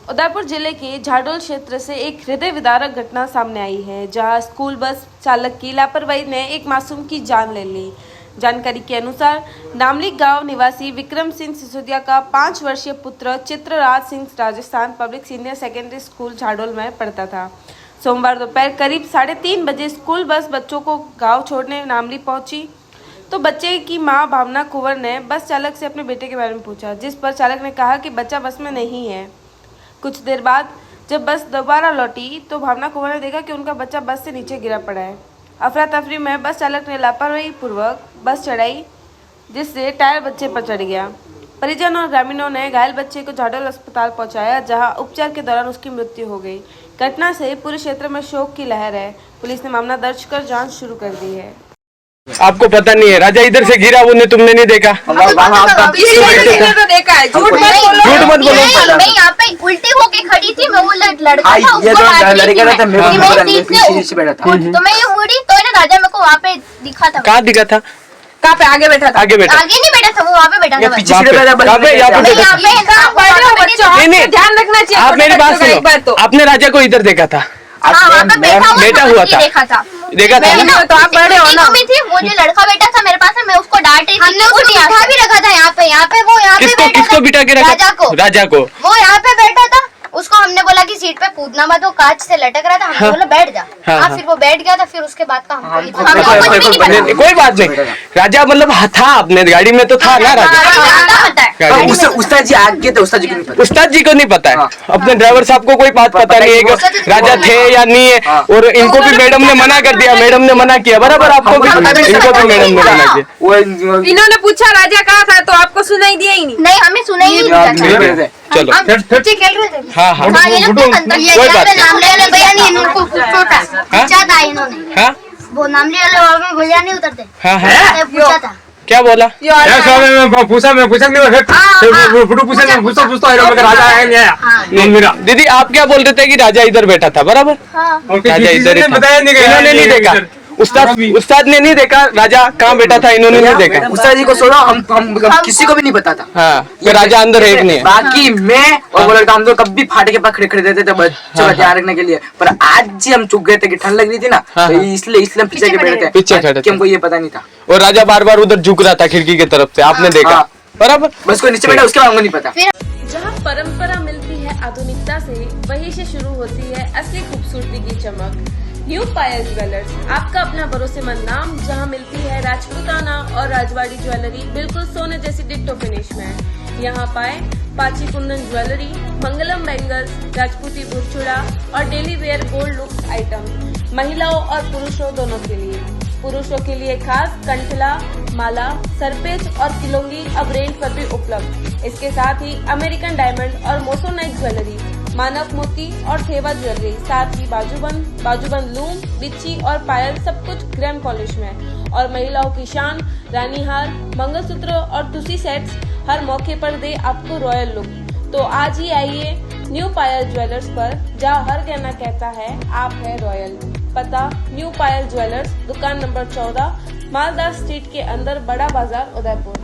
उदयपुर जिले के झाडोल क्षेत्र से एक हृदय विदारक घटना सामने आई है, जहां स्कूल बस चालक की लापरवाही ने एक मासूम की जान ले ली। जानकारी के अनुसार नामली गांव निवासी विक्रम सिंह सिसोदिया का 5 वर्षीय पुत्र Chitraraj Singh Rajasthan public senior secondary school Jhadol में पढ़ता था। सोमवार दोपहर करीब 3:30 बजे स्कूल बस बच्चों को गाँव छोड़ने नामली पहुंची तो बच्चे की मां भावना कुंवर ने बस चालक से अपने बेटे के बारे में पूछा, जिस पर चालक ने कहा कि बच्चा बस में नहीं है। कुछ देर बाद जब बस दोबारा लौटी तो भावना कुंवर ने देखा कि उनका बच्चा बस से नीचे गिरा पड़ा है। अफरा तफरी में बस चालक ने लापरवाही पूर्वक बस चढ़ाई, जिससे टायर बच्चे पर चढ़ गया। परिजन और ग्रामीणों ने घायल बच्चे को झाडोल अस्पताल पहुंचाया, जहां उपचार के दौरान उसकी मृत्यु हो गई। घटना से पूरे क्षेत्र में शोक की लहर है। पुलिस ने मामला दर्ज कर जाँच शुरू कर दी है। आपको पता नहीं है राजा इधर से गिरा, वो तुमने नहीं देखा? देखा है। झूठ मत बोलो। मैं यहाँ पे उल्टी होके खड़ी थी, मैं वो लड़का था उसको तो मैं ये मुड़ी तो ना राजा मेरे को वहाँ पे दिखा था। कहाँ दिखा था? कहाँ पे? आगे बैठा था। आगे बैठा? आगे नहीं बैठा था, वो वहाँ पे बैठा था। पीछे से बैठा था। ध्यान रखना चाहिए। आप मेरी बात सुनो, आपने राजा को इधर देखा था? बैठा हुआ था? देखा था ना? तो आप बड़े हो ना। वो जो लड़का बैठा था मेरे पास, मैं उसको डांट रही थी। हमने उसको उठा भी रखा था यहाँ पे वो यहाँ पे किसको बिठा के रखा? राजा को। वो यहाँ पे बैठा था, उसको हमने बोला कि सीट पे कूदना मत, वो कांच से लटक रहा था, हमने बोला बैठ जा। फिर वो बैठ गया था। फिर उसके बाद का कोई बात नहीं। राजा मतलब था अपने गाड़ी में तो था ना राजा? उस्ताद जी आगे थे, उस्ताद जी को नहीं पता है। अपने ड्राइवर साहब को कोई बात पता नहीं है कि राजा थे या नहीं है। और इनको भी मैडम ने मना कर दिया, मैडम ने मना किया बराबर। आपको भी इनको भी मैडम ने मना किया। इन्होंने पूछा राजा कहाँ था, तो आपको सुनाई दिया ही नहीं? नहीं, हमें सुनाई ही नहीं। चलो बच्चे खेल रहे थे। हाँ कोई बात नहीं। वो नामली वाले भैया नहीं उतरते। पूछा था क्या बोला? दीदी आप क्या बोल रहे थे कि राजा इधर बैठा था बराबर? राजा इधर इन्होंने नहीं देखा, उस्ताद ने नहीं देखा राजा कहाँ बैठा था, इन्होंने नहीं देखा। उस्ताद जी को छोड़ो, हम किसी को भी नहीं पता था। हाँ, राजा अंदर है कि नहीं? बाकी मैं और वो लड़का, हम तो कभी फाटे के पास खड़े रहते थे बच्चों का ध्यान रखने के लिए। पर आज जी हम चुक गए थे कि ठंड लग रही थी ना, तो इसलिए पीछे के बैठे थे। पीछे खड़े थे, हमको ये पता नहीं था। और राजा बार बार उधर झुक रहा था खिड़की की तरफ से, आपने देखा बराबर? बस कोई नीचे बैठा, उसके बाद हमको नहीं पता। जहाँ परंपरा मिलती है आधुनिकता से, वहीं से शुरू होती है असली खूबसूरती की चमक। न्यू पायल ज्वेलर्स, आपका अपना भरोसेमंद नाम, जहां मिलती है राजपूताना और राजवाड़ी ज्वेलरी बिल्कुल सोने जैसी डिट्टो फिनिश में। यहां पाए पाची कुंदन ज्वेलरी, मंगलम बैंगल्स, राजपूती बुरचुड़ा और daily wear gold look item, महिलाओं और पुरुषों दोनों के लिए। पुरुषों के लिए खास कंठला, माला, सरपेच और किलोंगी अब रेंज पर भी उपलब्ध। इसके साथ ही अमेरिकन डायमंड और मोसोनाइट ज्वेलरी, मानव मोती और थेवा ज्वेलरी, साथ ही बाजूबंद लूम, बिच्छी और पायल, सब कुछ ग्रैंड पॉलिश में। और महिलाओं की शान, रानी हार, मंगलसूत्र और टूसी सेट्स हर मौके पर दे आपको रॉयल लुक। तो आज ही आइए न्यू पायल ज्वेलर्स पर, जहाँ हर गहना कहता है आप है रॉयल। पता न्यू पायल ज्वेलर्स, दुकान नंबर 14, मालदार स्ट्रीट के अंदर, बड़ा बाजार, उदयपुर।